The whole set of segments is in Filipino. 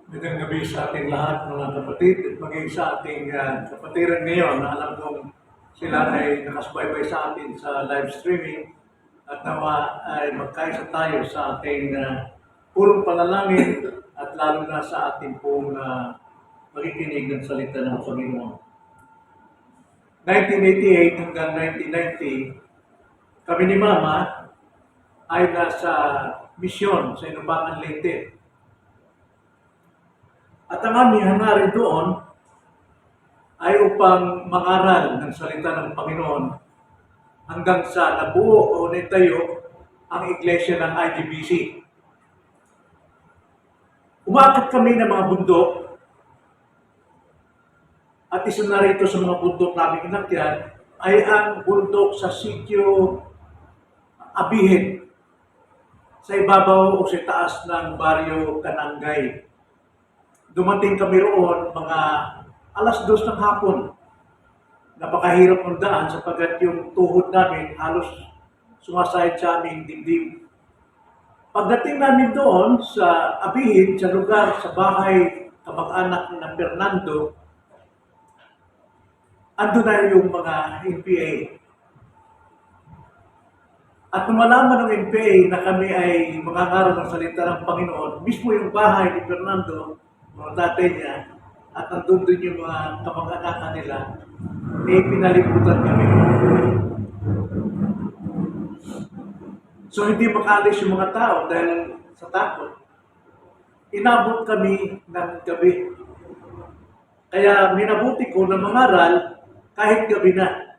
Magandang gabi sa ating lahat mga kapatid at maging sa ating kapatiran ngayon na alam kong sila ay nakasubaybay sa atin sa live streaming at nawa ay magkaisa tayo sa ating purong panalangin at lalo na sa ating pong makikinig ng salita ng Panginoon. 1988 hanggang 1990, kami ni Mama ay nasa misyon sa Inubangan Leyte. At ang aming hangarin doon ay upang mangaral ng salita ng Panginoon hanggang sa nabuo o nitayo ang iglesia ng IGBC. Umakit kami ng mga bundok at isa na rito sa mga bundok namin inakyan ay ang bundok sa sitio Abihin sa ibabaw o sa taas ng baryo Kanangay. Dumating kami roon mga alas 2 ng hapon. Napakahirap ng daan sapagkat yung tuhod namin halos sumasayad sa aming dibdib. Pagdating namin doon sa Abihin, sa lugar, sa bahay kamag-anak ng Fernando, ando na yung mga NPA. At nung malaman ng NPA na kami ay mangangaral ng salita ng Panginoon, mismo yung bahay ni Fernando, mga tatay niya, at nandun din yung mga kamag-anak nila, pinalibutan kami. So hindi makalis yung mga tao dahil sa takot. Inabot kami ng gabi. Kaya minabuti ko na mangaral kahit gabi na.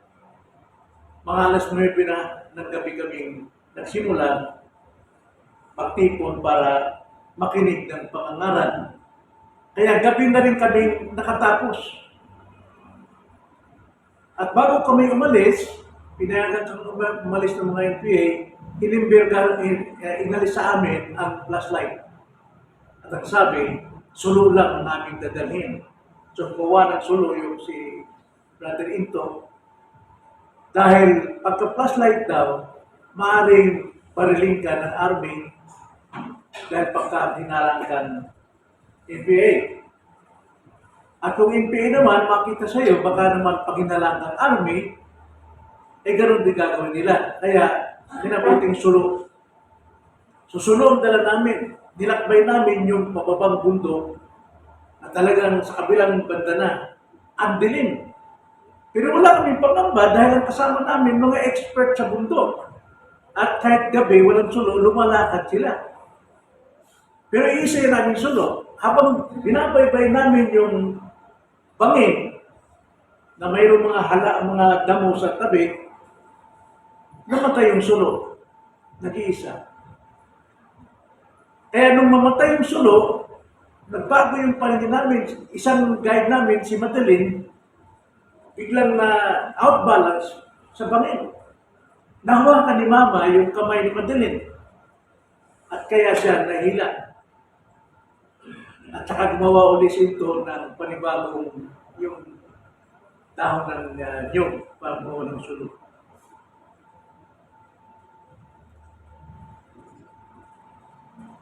Mga alas 9 na ng gabi kaming nagsimula magtipon para makinig ng pangangaral. Kaya gabi na rin kami nakatapos. At bago kami umalis, pinayagan kami umalis ng mga NPA, inalis sa amin ang flashlight. At ang sabi, sulo lang ang aming dadalhin. So kuha ng sulo yung si Brother Into. Dahil pagka-flashlight daw, maaaring pariling ka ng army dahil pagka hinarang ka ng NPA. At kung NPA naman, makita sa iyo, baka naman pag hinalang ng army, ganoon din gagawin nila. Kaya, minabuting sulo. So, sulo ang dala namin. Nilakbay namin yung pababang bundok at talagang sa kabilang banda na, ang dilim. Pero wala kaming pangamba dahil ang kasama namin mga expert sa bundok. At kahit gabi, walang sulo, lumalakad sila. Pero iisa yung naming sulo. Habang binabaybay namin yung bangin na mayroong mga damo sa tabi, namatay yung sulo. Nag-iisa. Kaya nung mamatay yung sulo, nagbago yung paningin namin. Isang guide namin, si Madeline, biglang na outbalance sa bangin. Nahawakan ni Mama yung kamay ni Madeline. At kaya siya nahila. At saka gumawa ulit ito ng panibagong yung dahon ng nyog para buo ng sulo.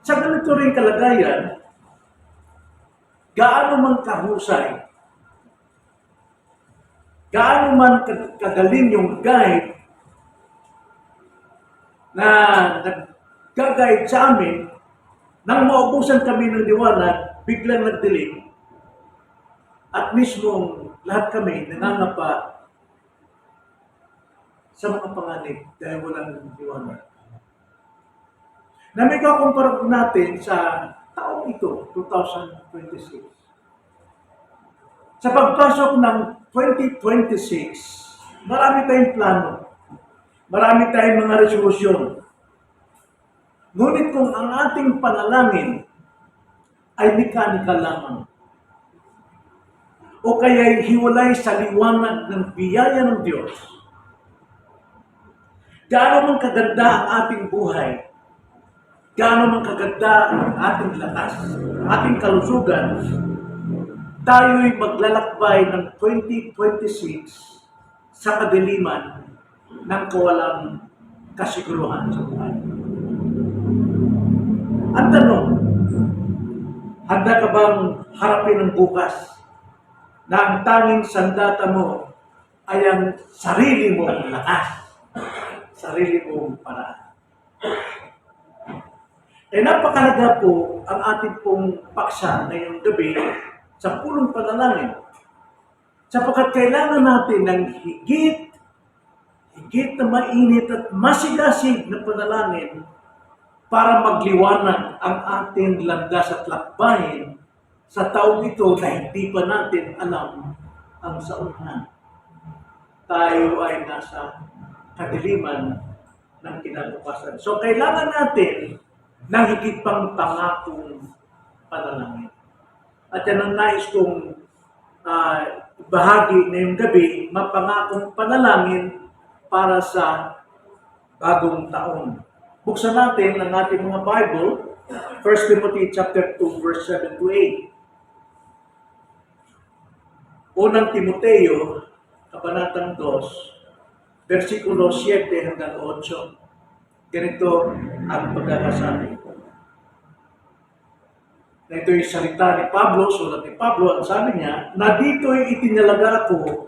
Sa ganito rin kalagayan, gaano man kahusay, gaano man kagaling yung guide na nag-guide sa amin, nang maubusan kami ng liwanag, biglang nagdilim. At mismong lahat kami nangangapa sa mga panganib dahil walang liwanag. Na may kakumpara natin sa taong ito, 2026. Sa pagpasok ng 2026, marami tayong plano. Marami tayong mga resolusyon. Ngunit kung ang ating panalangin ay mekanikal lamang, o kaya hiwalay sa liwanag ng biyaya ng Diyos, gaano man kaganda ang ating buhay, gaano man kaganda ang ating lakas, ating kalusugan, tayo'y maglalakbay ng 2026 sa kadiliman ng kawalang kasiguruhan sa buhay. Ang tanong, handa Handa ka bang harapin ang bukas na ang tanging sandata mo ay ang sarili mong lakas, sarili mong paraan? Eh napakalaga po ang ating pong paksa ngayong gabi sa pulong panalangin. Sapagkat kailangan natin ng higit na mainit at masigasig na panalangin para magliwanag ang ating landas at lakbayin sa taong ito na hindi pa natin alam ang saunahan. Tayo ay nasa kadiliman ng kinabukasan. So kailangan natin ng higit pang pangakong panalangin. At yan ang nais kong bahagi ngayong gabi, mapangakong panalangin para sa bagong taon. Buksan natin ang ating mga Bible, 1 Timothy chapter 2, verse 7 to 8. Unang Timoteo, kabanatang 2, versikulo 7 hanggang 8. Ganito ang pagkakasabi. Na ito'y salita ni Pablo, sulat ni Pablo, ang sabi niya, na dito'y itinalaga ako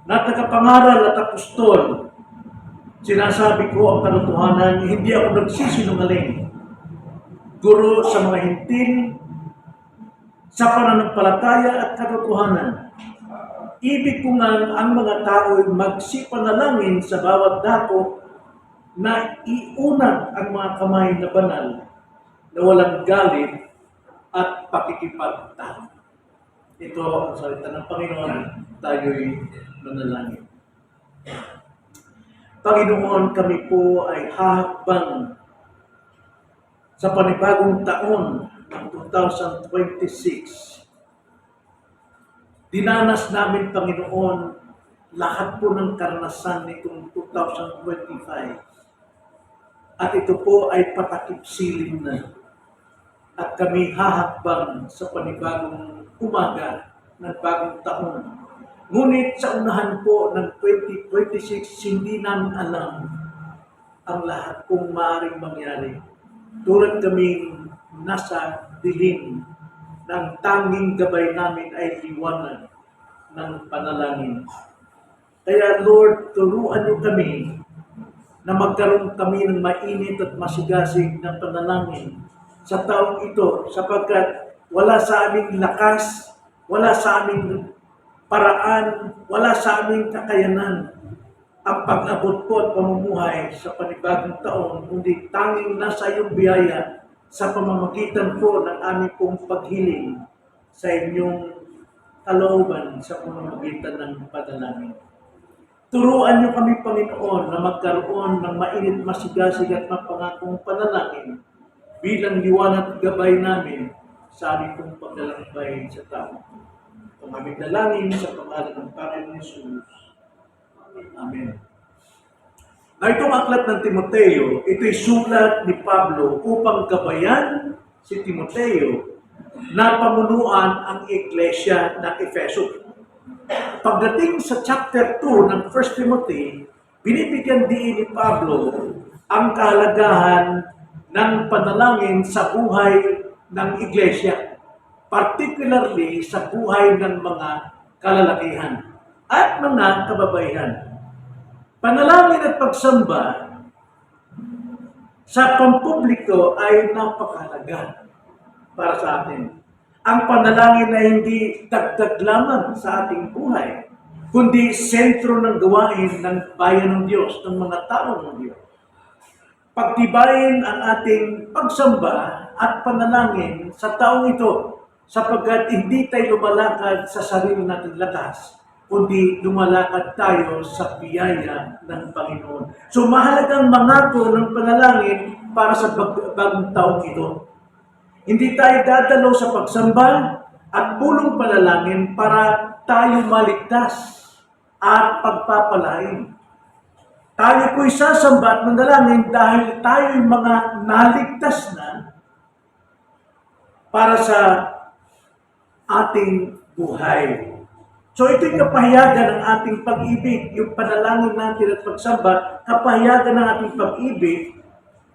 na tagapangaral at apostol. Sinasabi ko ang katotohanan, hindi ako nagsisinungaling. Guro sa mga hintil, sa pananampalataya at katotohanan. Ibig ko nga ang mga tao ay magsipanalangin sa bawat dako na iunat ang mga kamay na banal na walang galit at pakikipagtalo. Ito ang salita ng Panginoon, tayo'y manalangin. Panginoon, kami po ay hahakbang sa panibagong taon ng 2026. Dinanas namin, Panginoon, lahat po ng karanasan nitong 2025. At ito po ay patakip-silim na. At kami hahakbang sa panibagong umaga ng bagong taon. Ngunit sa unahan po ng 2026, hindi namin alam ang lahat kung maaaring mangyari. Tulad kaming nasa dilim ng tanging gabay namin ay liwanag ng panalangin. Kaya Lord, turuan niyo kami na magkaroon kami ng mainit at masigasig na panalangin sa taong ito sapagkat wala sa aming lakas, wala sa aming paraan, wala sa aming kakayanan ang pag-abot po at pamumuhay sa panibagong taon, kundi tanging nasa iyong biyaya sa pamamagitan po ng aming pong paghiling sa inyong kalooban sa pamamagitan ng panalangin. Turuan niyo kami, Panginoon, na magkaroon ng mainit, masigasig at mapangakong panalangin bilang liwanag at gabay namin sa aming pong paglalakbay sa tao. Ang aming dalangin sa pangalan ng Panginoon Jesus. Amen. Na itong aklat ng Timoteo, ito'y sulat ni Pablo upang gabayan si Timoteo na pamunuan ang iglesia ng Efeso. Pagdating sa chapter 2 ng 1 Timothy, binibigyan din ni Pablo ang kahalagahan ng panalangin sa buhay ng iglesia, particularly sa buhay ng mga kalalakihan at mga kababaihan. Panalangin at pagsamba sa pampubliko ay napakahalaga para sa atin. Ang panalangin ay hindi dagdag lamang sa ating buhay, kundi sentro ng gawain ng bayan ng Diyos, ng mga tao ng Diyos. Pagtibayin ang ating pagsamba at panalangin sa taong ito sapagkat hindi tayo lumalakad sa sarili nating lakas, kundi lumalakad tayo sa biyaya ng Panginoon. So mahalagang mangako ng panalangin para sa bagong taong ito. Hindi tayo dadalo sa pagsamba at pulong panalangin para tayo maligtas at pagpapalain. Tayo po'y sasamba at manalangin dahil tayo'y mga naligtas na para sa ating buhay. So ito'y kapahiyagan ng ating pag-ibig, yung panalangin natin at pagsamba, kapahiyagan ng ating pag-ibig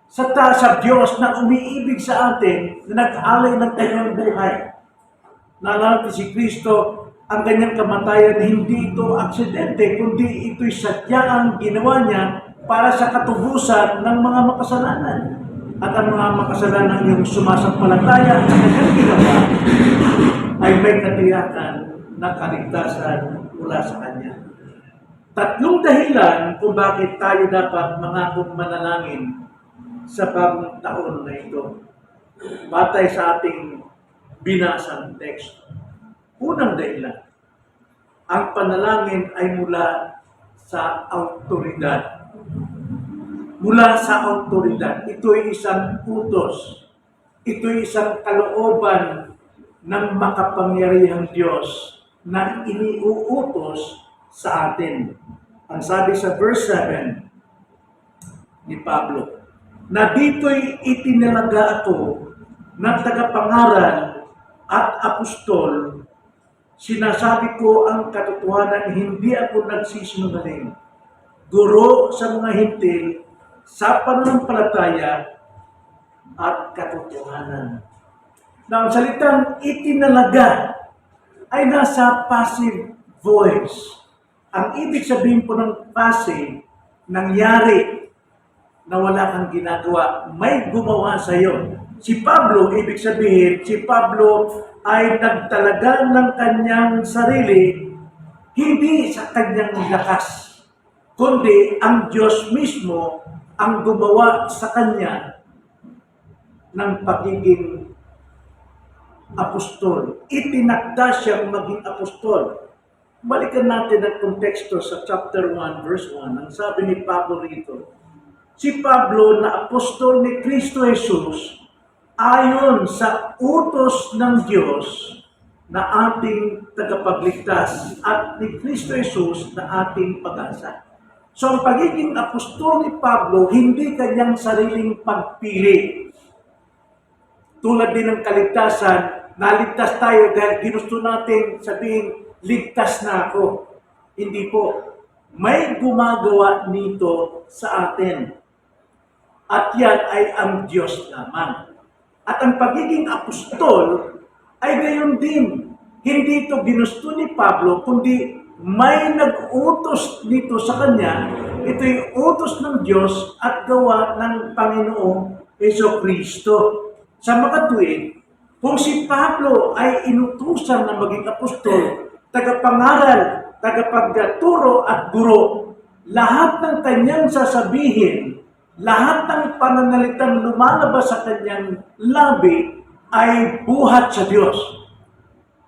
sa Diyos na umiibig sa atin, na nag-alay ng kanyang buhay Naalala natin si Kristo, ang kanyang kamatayan, hindi ito aksidente, kundi ito'y sadyang ginawa niya para sa katubusan ng mga makasalanan. At ang mga makasalanan yung sumasampalataya sa kanyang ginawa ay may katiyakan na kaligtasan mula sa kanya. Tatlong dahilan kung bakit tayo dapat mangakong manalangin sa bagong taon na ito. Batay sa ating binasang text. Unang dahilan, ang panalangin ay mula sa autoridad. Mula sa autoridad. Ito ay isang utos. Ito ay isang kalooban ng makapangyarihang Diyos na iniuutos sa atin. Ang sabi sa verse 7 ni Pablo, na dito'y itinalaga ako na tagapangaral at apostol, sinasabi ko ang katotohanan, hindi ako nagsisinungaling. Guro sa mga hintil, sa pananampalataya at katotohanan. Na ang salitang itinalaga ay nasa passive voice. Ang ibig sabihin po ng passive, nangyari na wala kang ginagawa, may gumawa sa iyo. Si Pablo, ibig sabihin, si Pablo ay nagtalaga ng kanyang sarili, hindi sa kanyang lakas, kundi ang Diyos mismo ang gumawa sa kanya ng pagiging apostol. Itinakda siyang maging apostol. Balikan natin ang konteksto sa chapter 1, verse 1. Ang sabi ni Pablo rito, si Pablo na apostol ni Kristo Jesus ayon sa utos ng Diyos na ating tagapagligtas at ni Kristo Jesus na ating pag-asa. So ang pagiging apostol ni Pablo, hindi kanyang sariling pagpili. Tulad din ng kaligtasan, naligtas tayo dahil ginusto natin sabihin, ligtas na ako. Hindi po. May gumagawa nito sa atin. At yan ay ang Diyos lamang. At ang pagiging apostol ay gayon din. Hindi ito ginusto ni Pablo, kundi may nag-utos nito sa kanya. Ito'y utos ng Diyos at gawa ng Panginoong Jesucristo. Sa makatuwid, kung si Pablo ay inutusan na maging apostol, tagapangaral, tagapagturo at guro, lahat ng kanyang sasabihin, lahat ng pananalitang lumalabas sa kanyang labi ay buhat sa Diyos.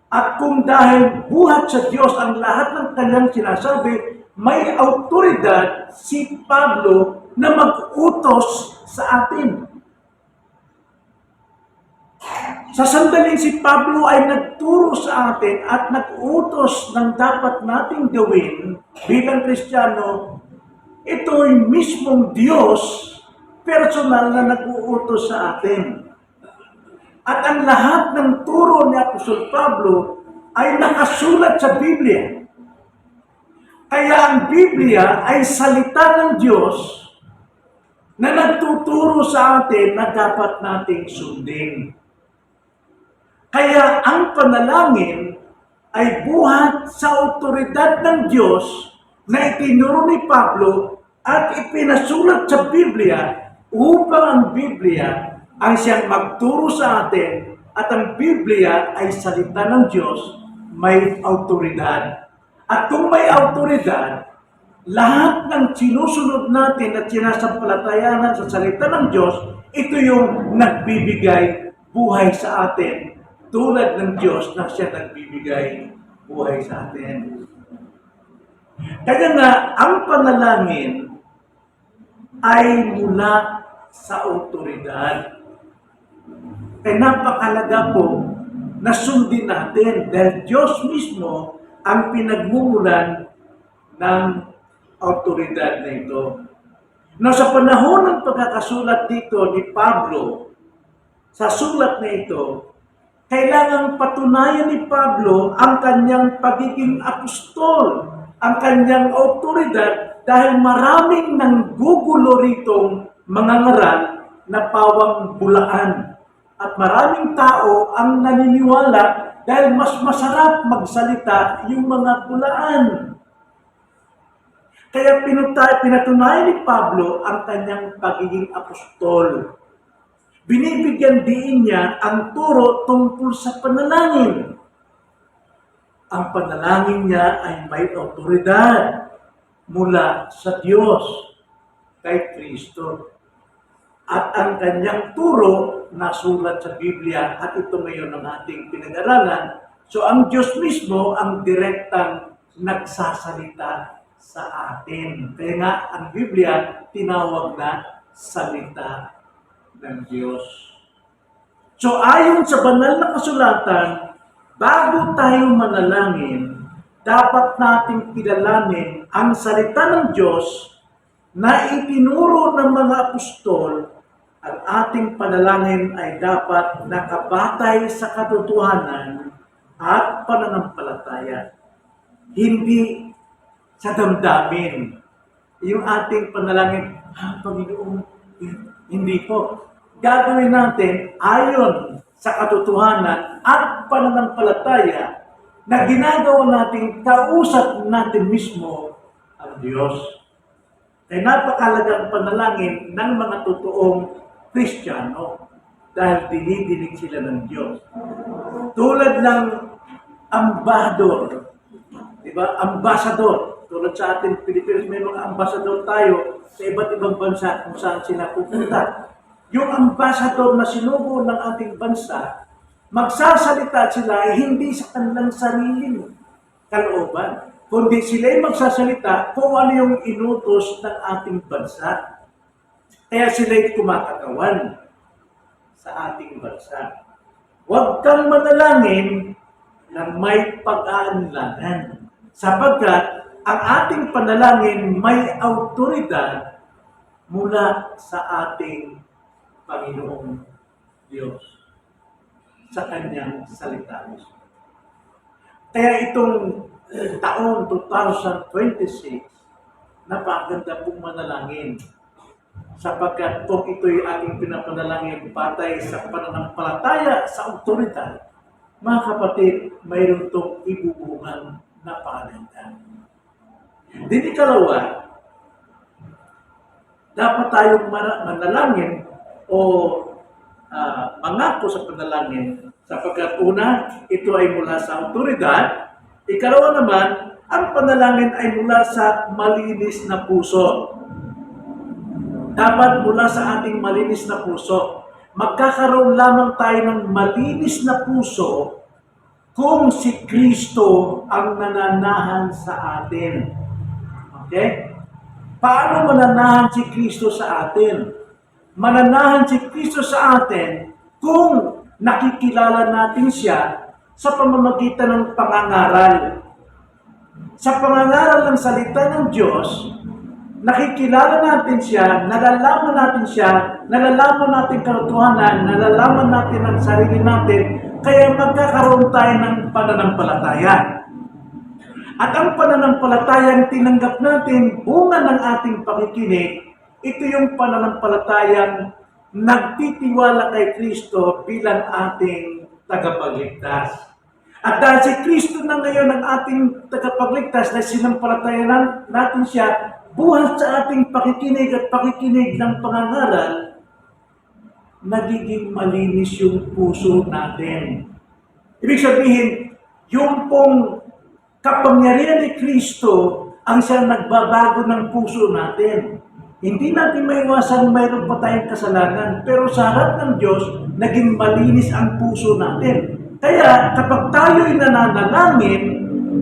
At kung dahil buhat sa Diyos ang lahat ng kanyang sinasabi, may autoridad si Pablo na mag-utos sa atin. Sa sandaling si Pablo ay nagturo sa atin at nag-utos ng dapat nating gawin bilang Kristiyano, ito'y mismong Diyos personal na nag-uutos sa atin. At ang lahat ng turo ni Apostol Pablo ay nakasulat sa Biblia. Kaya ang Biblia ay salita ng Diyos na nagtuturo sa atin na dapat nating sundin. Kaya ang panalangin ay buhat sa autoridad ng Diyos na itinuro ni Pablo at ipinasulat sa Biblia upang ang Biblia ay siyang magturo sa atin at ang Biblia ay salita ng Diyos, may autoridad. At kung may autoridad, lahat ng sinusunod natin at sinasampalatayanan sa salita ng Diyos, ito yung nagbibigay buhay sa atin. Tulad ng Diyos na siya nagbibigay buhay sa atin. Kaya nga, ang panalangin ay mula sa autoridad. Kaya napakalaga po na sundin natin dahil Diyos mismo ang pinagmumulan ng autoridad na ito. Na sa panahon ng pagkakasulat dito ni Pablo, sa sulat na ito, kailangang patunayan ni Pablo ang kanyang pagiging apostol, ang kanyang autoridad dahil maraming nanggugulo ritong mga ngaral na pawang bulaan. At maraming tao ang naniniwala dahil mas masarap magsalita yung mga tulaan. Kaya pinatunayan ni Pablo ang kanyang pagiging apostol. Binibigyan din niya ang turo tungkol sa panalangin. Ang panalangin niya ay may otoridad mula sa Diyos kay Kristo. At ang kanyang turo nasulat sa Biblia at ito ngayon ang ating pinag-aralan. So ang Diyos mismo ang direktang nagsasalita sa atin. Kaya nga ang Biblia tinawag na salita ng Diyos. So ayon sa banal na kasulatan, bago tayo manalangin, dapat nating kilalanin ang salita ng Diyos na itinuro ng mga apostol. Ang ating panalangin ay dapat nakabatay sa katotohanan at pananampalataya. Hindi sa damdamin. Yung ating panalangin, Panginoon, hindi po. Gagawin natin ayon sa katotohanan at pananampalataya na ginagawa natin, kausap natin mismo ang Diyos. Kaya napakalagang panalangin ng mga totoong Kristiyano dahil dinidinig sila ng Diyos. Tulad ng ambassador, di ba? Ambassador. Tulad sa ating Pilipinas, may mga ambassador tayo sa iba't ibang bansa kung saan sila pupunta. Yung ambassador na sinugo ng ating bansa, magsasalita sila hindi sa kanilang sariling kalooban, kundi sila'y magsasalita kung ano yung inutos ng ating bansa. Kaya sila'y kumakagawan sa ating bansa. Huwag kang manalangin na may pag-aalinlangan, sapagkat ang ating panalangin may autoridad mula sa ating Panginoong Diyos sa kanyang salita. Kaya itong taon 2026, napakaganda pong manalangin. Sapagkat kung ito'y ating pinapanalangin patay sa pananampalataya sa autoridad, mga kapatid, mayroon itong ibubungan na paganda. Din ikalawa, dapat tayong manalangin o mangako sa panalangin sapagkat una, ito ay mula sa autoridad. Ikalawa naman, ang panalangin ay mula sa malinis na puso. Dapat mula sa ating malinis na puso. Magkakaroon lamang tayo ng malinis na puso kung si Kristo ang nananahan sa atin. Okay? Paano mananahan si Kristo sa atin? Mananahan si Kristo sa atin kung nakikilala natin siya sa pamamagitan ng pangangaral. Sa pangangaral ng salita ng Diyos, nakikilala natin siya, nalalaman natin siya, nalalaman natin katotohanan, nalalaman natin ang sarili natin, kaya magkakaroon tayo ng pananampalataya. At ang pananampalatayang tinanggap natin, bunga ng ating pakikinig, ito yung pananampalatayang nagtitiwala kay Kristo bilang ating tagapagligtas. At dahil si Kristo na ngayon ang ating tagapagligtas na sinampalatayan natin siya, buhat sa ating pakikinig at pakikinig ng pangangaral, nagiging malinis yung puso natin. Ibig sabihin, yung pong kapangyarihan ni Kristo ang siyang nagbabago ng puso natin. Hindi natin maiwasan mayroon pa tayong kasalanan, pero sa harap ng Diyos, naging malinis ang puso natin. Kaya kapag tayo'y nananalangin,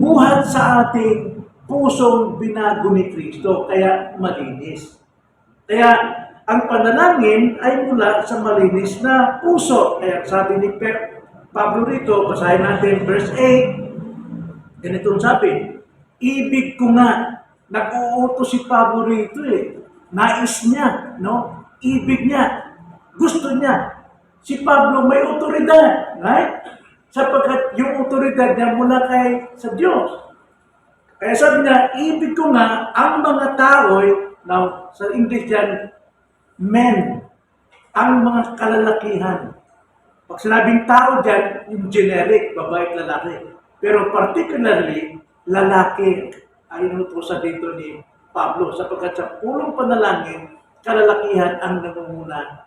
buhat sa ating pusong binago ni Kristo, kaya malinis. Kaya ang panalangin ay mula sa malinis na puso. Kaya sabi ni Pablo rito, basahin natin verse 8, ganitong sabi, ibig ko nga, nag-uutos si Pablo rito nais niya, no? Ibig niya, gusto niya. Si Pablo may otoridad, right? Sapagkat yung otoridad niya mula sa Diyos. Kaya sabi niya, ibig ko nga ang mga tao'y, now sa English yan, men, ang mga kalalakihan. Pag sinabing tao dyan, yung generic, babae at lalaki. Pero particularly, lalaki ay inutusan dito ni Pablo sapagkat sa pulong panalangin, kalalakihan ang nangunguna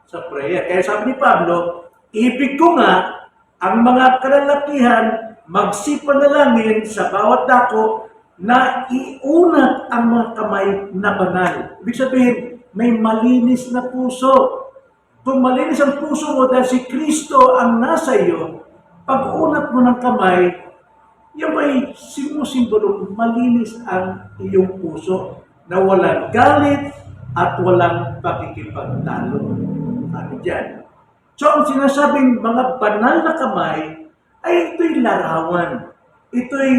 sa prayer. Kaya sabi ni Pablo, ibig ko nga ang mga kalalakihan magsipanalangin sa bawat dako na iunat ang mga kamay na banal. Ibig sabihin, may malinis na puso. Kung malinis ang puso mo dahil si Kristo ang nasa iyo, pag-unat mo ng kamay, yan ba'y simusimbolong malinis ang iyong puso na walang galit at walang pakikipagtalo. Ano dyan? So, ang sinasabing mga banal na kamay ay ito'y larawan. Ito'y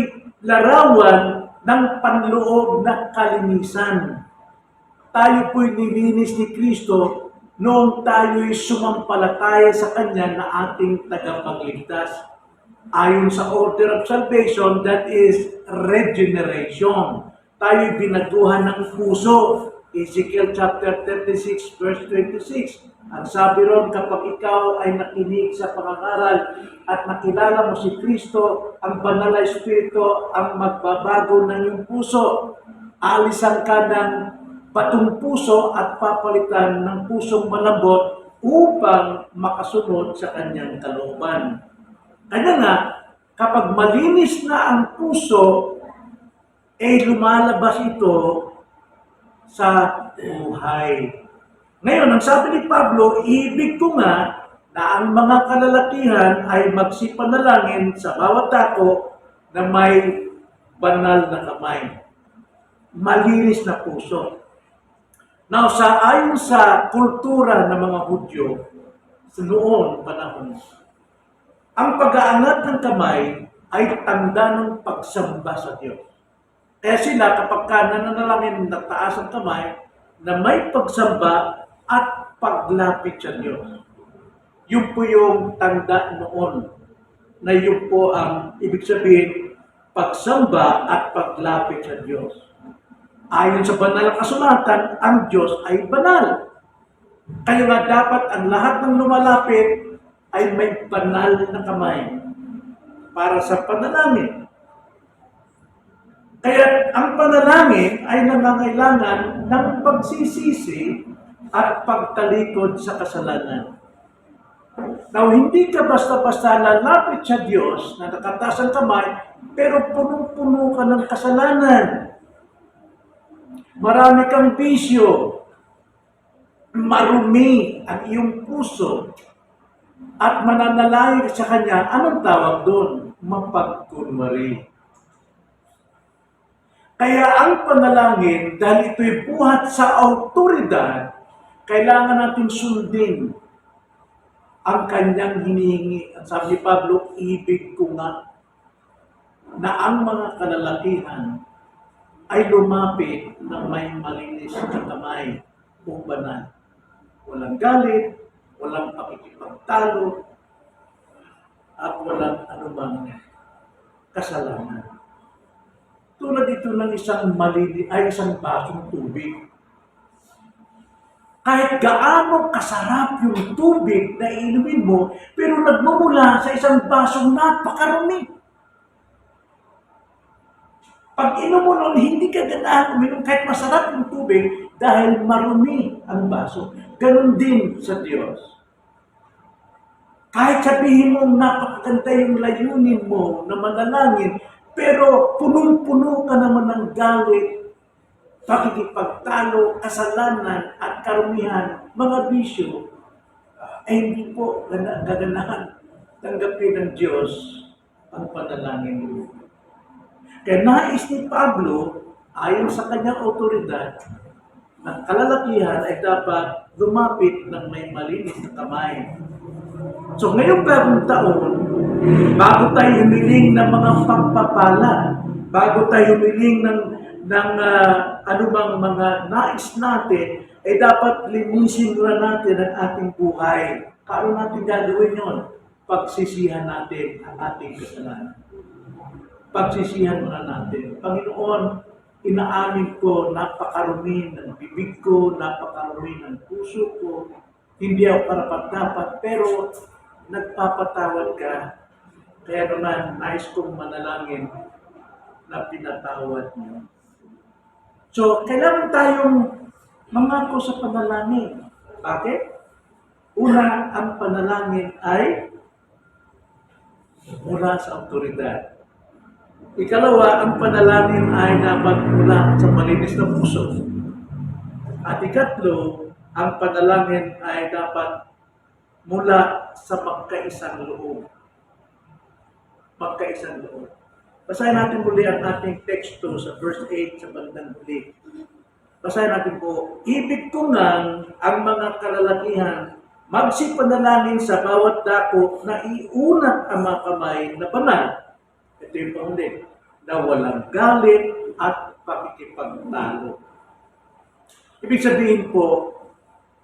larawan ng panloob na kalinisan. Tayo po'y nilinis ni Kristo noong tayo'y sumampalataya sa Kanya na ating tagapagligtas. Ayon sa order of salvation, that is regeneration. Tayo'y binaguhan ng puso. Ezekiel chapter 36, verse 26. Ang sabi ron, kapag ikaw ay nakinig sa pangangaral at nakilala mo si Kristo, ang banal na Espiritu ang magbabago ng iyong puso. Alisan ka ng batong puso at papalitan ng pusong malambot upang makasunod sa kanyang kalooban. Kaya nga, kapag malinis na ang puso, lumalabas ito sa buhay. Ngayon, ang sabi ni Pablo, ibig ko nga na ang mga kalalakihan ay magsipanalangin sa bawat dako na may banal na kamay. Malinis na puso. Now, ayon sa kultura ng mga Hudyo, sa noon panahon, ang pag-aangat ng kamay ay tanda ng pagsamba sa Diyos. Kaya sila, kapag nananalangin na taas ang kamay, na may pagsamba at paglapit sa Diyos. Yun po yung tanda noon, na yun po ang ibig sabihin, pagsamba at paglapit sa Diyos. Ayon sa banal na kasulatan, ang Diyos ay banal. Kaya nga dapat ang lahat ng lumalapit ay may banal na kamay para sa panalangin. Kaya ang panalangin ay nangangailangan ng pagsisisi at pagtalikod sa kasalanan. Now, hindi ka basta-basta lalapit sa Diyos na nakataas ang kamay, pero punong-puno ka ng kasalanan. Marami kang bisyo, marumi ang iyong puso, at mananalangin sa Kanya. Anong tawag doon? Mapagkunwari. Kaya ang panalangin, dahil ito'y buhat sa autoridad, kailangan natin sundin ang Kanyang hinihingi. At sabi ni Pablo, ibig ko nga na ang mga kalalakihan ay lumapit na may malinis na kamay o banal. Walang galit, walang pakikipagtalo, at walang anumang kasalanan. Tulad ito ng isang basong tubig. Kahit gaano kasarap yung tubig na iinumin mo, pero nagmumula sa isang basong napakarumi. Pag inom mo nun, hindi ka ganahan uminom kahit masarap yung tubig dahil marumi ang baso. Ganon din sa Diyos. Kahit sabihin mo napakaganda yung layunin mo na manalangin, pero punong-puno ka naman ng galit, pakikipagtalo, kasalanan at karumihan, mga bisyo, ay hindi po gaganahan tanggapin ng Diyos ang panalangin mo. Kaya nais ni Pablo, ayon sa kanyang otoridad, ng kalalakihan ay dapat lumapit ng may malinis na kamay. So ngayong bagong taon, bago tayo humiling ng mga pagpapala, bago tayo humiling ng anumang mga nais natin, ay dapat linisin muna natin ang ating buhay. Paano natin gagawin yun? Pagsisihan natin ang ating kasalanan. Pagsisihan muna natin. Panginoon, inaamin ko, napakarumi ng bibig ko, napakarumi ng puso ko, hindi ako karapat-dapat, pero nagpapatawad ka. Kaya naman, nais kong manalangin na pinatawad niyo. So, kailangan tayong mangako sa panalangin. Bakit? Una, ang panalangin ay mula sa autoridad. Ikalawa, ang panalangin ay dapat mula sa malinis na puso. At ikatlo, ang panalangin ay dapat mula sa magkaisang loob. Magkaisang loob. Basahin natin muli ang ating teksto sa verse 8 sa bandang huli. Basahin natin po, ibig ko ngang ang mga kalalakihan magsipanalangin sa bawat dako na iunat ang mga kamay na banal. Ito yung panghuli, na walang galit at pakikipagtalo. Ibig sabihin po,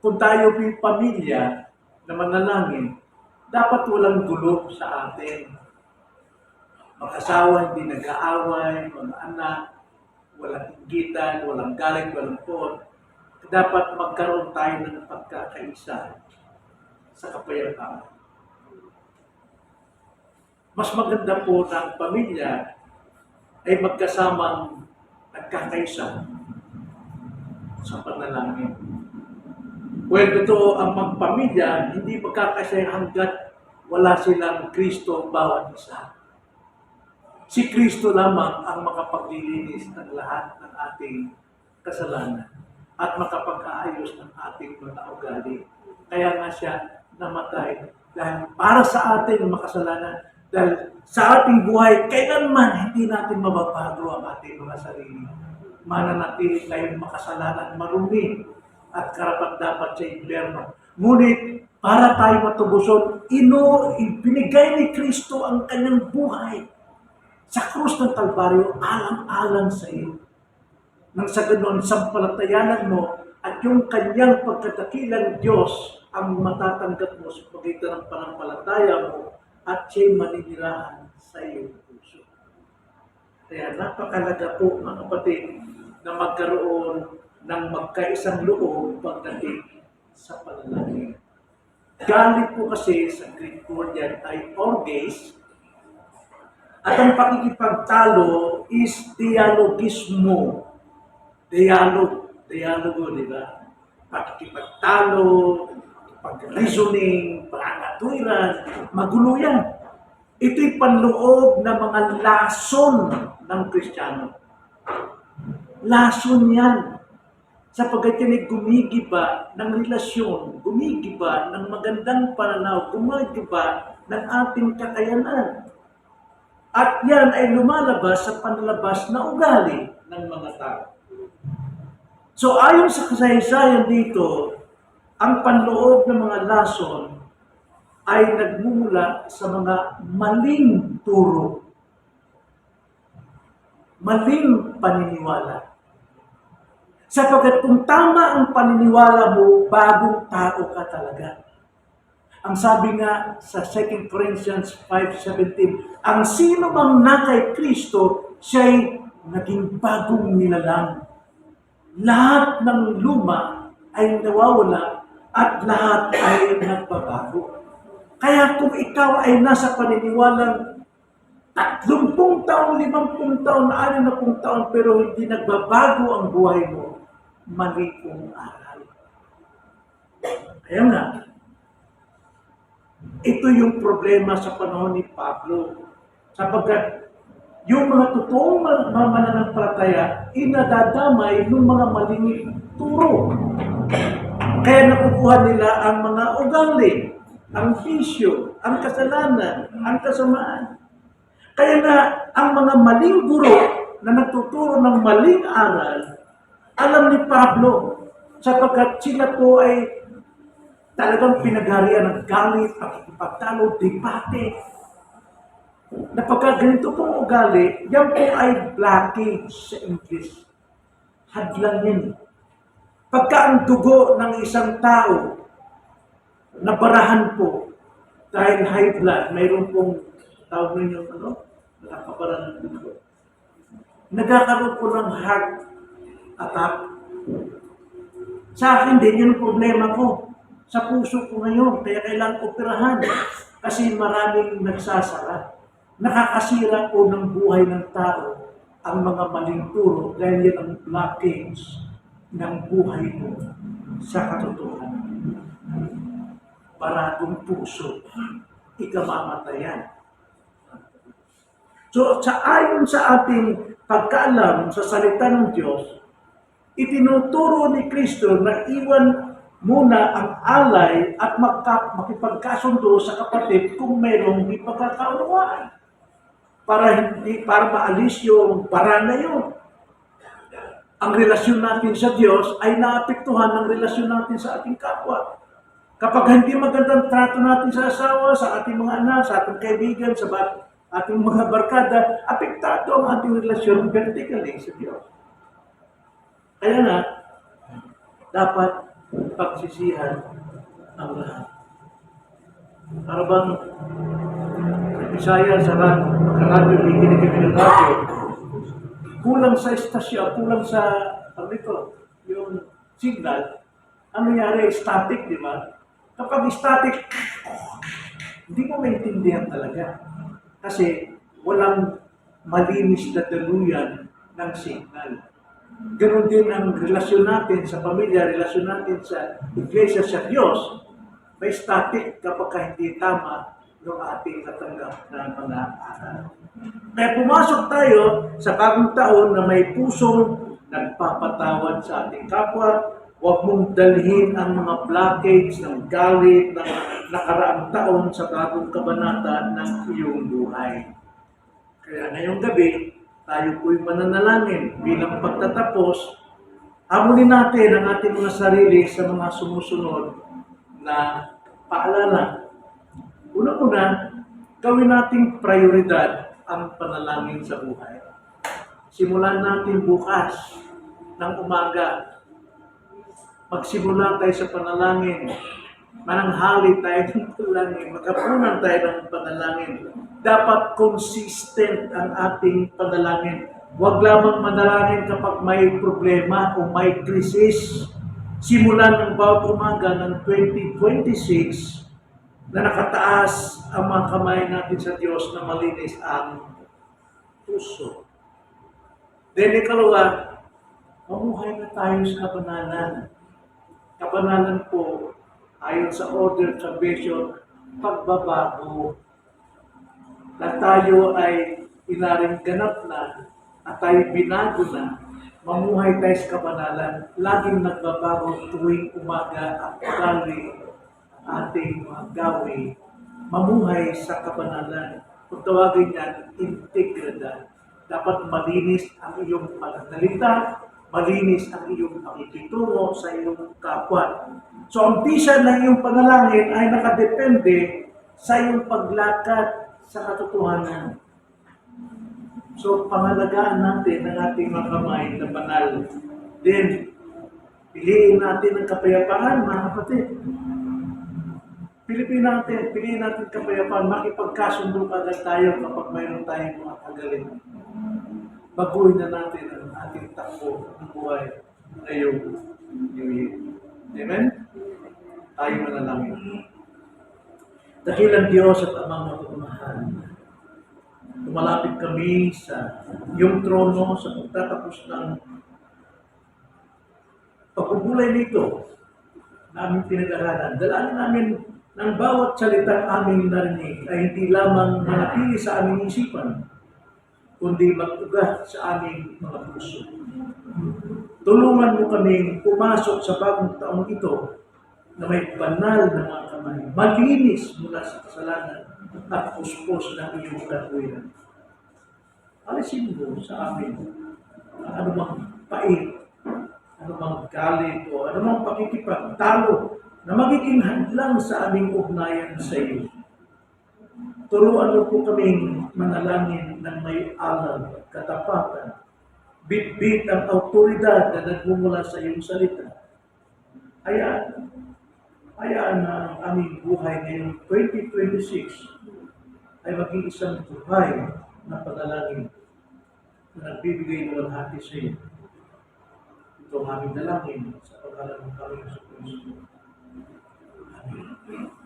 kung tayo yung pamilya na manalangin, dapat walang gulo sa atin. Mag-asawa, hindi nag-aaway, mga anak, walang inggitan, walang galit, walang pot. Dapat magkaroon tayo ng pagkakaisa sa kapayapaan. Mas maganda po ng pamilya ay magkasamang nagkakaisa sa panalangin. Well, totoo ang magpamilya, hindi magkakaisa hanggat wala silang Kristo bawat isa. Si Kristo lamang ang makapaglilinis ng lahat ng ating kasalanan at makapag-aayos ng ating mga ugali. Kaya nga siya namatay dahil para sa ating makasalanan, dahil sa ating buhay, kailanman hindi natin mababago ang ating mga sarili. Mananatili tayong makasalanan, marumi at karapat-dapat sa impyerno. Ngunit para tayo matubuson, ibinigay ni Kristo ang kanyang buhay sa krus ng Kalbaryo, alang-alang sa iyo. Nang sa ganoon, sampalatayanan mo at yung kanyang pagkadakilang Diyos ang matatanggap mo sa pagitan ng panampalataya mo at siya'y maninirahan sa iyong puso. Kaya napakalaga po, mga kapatid, na magkaroon ng magkaisang loob pagdating sa panalangin. Galit po kasi sa Greek word yan ay orges, at ang pakikipagtalo is dialogismo. Dialogo, di ba? Pakikipagtalo, pag-reasoning, pag-atwiran, magulo yan. Ito'y panloob ng mga lason ng Kristiyano. Lason yan. Sapagkat yan ay gumigiba ng relasyon, gumigiba ng magandang pananaw, gumigiba ng ating kakayanan. At yan ay lumalabas sa panlalabas na ugali ng mga tao. So ayon sa kasaysayan dito, ang panloob ng mga lason ay nagmumula sa mga maling turo, maling paniniwala. Sapagkat kung tama ang paniniwala mo, bagong tao ka talaga. Ang sabi nga sa 2 Corinthians 5:17, ang sino mang na kay Kristo, siya'y naging bagong nilalang. Lahat ng luma ay nawawala at lahat ay nagbabago. Kaya kung ikaw ay nasa paniniwalang 30 taon, 50 taon, 60 taon, pero hindi nagbabago ang buhay mo, mali kong aral. Kaya nga, ito yung problema sa panahon ni Pablo. Sapagkat yung mga totoong mananampalataya, inadadamay ng mga maling turo. Kaya nakukuha nila ang mga ugali, ang bisyo, ang kasalanan, ang kasamaan. Kaya nga, ang mga maling guro na nagtuturo ng maling aral, alam ni Pablo, sapagkat sila po ay talagang pinagharian ng galit, pakikipagtalo, debate. Na pagka ganito pong ugali, yan po ay blockage sa English. Hadlang yan. Pagka ang dugo ng isang tao, nabarahan po, dahil high blood, mayroon pong tawag ninyo, nakakabaran ng dugo. Nagkakaroon po ng heart attack. Sa akin din, yun ang problema ko. Sa puso ko ngayon, kaya kailangan operahan. Kasi maraming nagsasara. Nakakasira po ng buhay ng tao ang mga maling turo dahil yan ang blockage ng buhay mo sa katotohanan. Baradong puso, ikamamatayan. So, ayon sa ating pagkaalam sa salita ng Diyos, itinuturo ni Kristo na iwan muna ang alay at makipagkasundo sa kapatid kung mayroong di pagkakaunawaan para maalis yung bara na yun. Ang relasyon natin sa Diyos ay naapektuhan ng relasyon natin sa ating kapwa. Kapag hindi magandang trato natin sa asawa, sa ating mga anak, sa ating kaibigan, sa ating mga barkada, apektado ang ating relasyon vertically sa Diyos. Kaya nga, dapat pagsisihan ang lahat. Para bang Bisaya sa radyo, ikinig kami ng radyo, kulang sa estasyon, kulang sa, yung signal, ang nangyari, static, di ba? Kapag static, hindi mo maintindihan talaga. Kasi walang malinis na daluyan ng signal. Ganon din ang relasyon natin sa pamilya, relasyon natin sa iglesia, sa Diyos. May static kapag hindi tama yung ating natanggap na mga aral. Kaya pumasok tayo sa bagong taon na may pusong nagpapatawad sa ating kapwa. Huwag mong dalhin ang mga blockage ng galit ng nakaraang taon sa bagong kabanata ng iyong buhay. Kaya ngayong gabi, tayo po'y mananalangin bilang pagtatapos. Hamunin natin ang ating mga sarili sa mga sumusunod na paalala. Una-una, gawin nating prioridad ang panalangin sa buhay. Simulan natin bukas ng umaga. Magsimula tayo sa panalangin. Mananghali tayo ng panalangin. Magkapunan tayo ng panalangin. Dapat consistent ang ating panalangin. Huwag lamang manalangin kapag may problema o may krisis. Simulan ng bawat umaga ng 2026 na nakataas ang mga kamay natin sa Diyos na malinis ang puso. Then ikalawa, mamuhay na tayo sa kabanalan. Kabanalan po, ayon sa order of salvation, pagbabago na tayo ay inaring ganap na at tayo binago na, mamuhay tayo sa kabanalan, laging nagbabago tuwing umaga at ugali ating mga gawi, mamuhay sa kabanalan. Kung tawagin yan, integridad. Dapat malinis ang iyong pagdalita, malinis ang iyong pakikitungo sa iyong kapwa. So ang bisa ng iyong panalangin ay nakadepende sa iyong paglakad sa katotohanan. So pangalagaan natin ang ating mga kamay na banal. Then, piliin natin ang kapayapaan, mga kapatid. Piliin natin kapayapaan, makipagkasundo agad tayo kapag mayroon tayong mga kagaling. Baguhin na natin ang ating takbo ng buhay ngayong New Year. Amen? Tayo manalangin. Dakilang Diyos at Amang mapagmahal, tumalapit kami sa iyong trono sa pagtatapos ng pagbubulay nito na aming pinag-aralan. Dalangin namin ng bawat salitang aming narinig ay hindi lamang manatili sa aming isipan, kundi mag-ugat sa aming mga puso. Tulungan mo kaming pumasok sa bagong taong ito na may banal na mga kamay, malinis mula sa kasalanan at puspos ng iyong katwiran. Alisin mo sa amin anumang pait, anumang galit o anumang pakikipagtalo na magiging hadlang sa aming ugnayan sa iyo. Turuan mo po kaming manalangin ng may alam, katapatan, bitbit ang autoridad na nagmumula sa iyong salita. Hayaan na ang aming buhay ngayong 2026 ay maging isang buhay na panalangin na nagbibigay ng walhati sa iyo. Ito ang aming dalangin sa pagkalan ng kaming sa Kristo. Amen.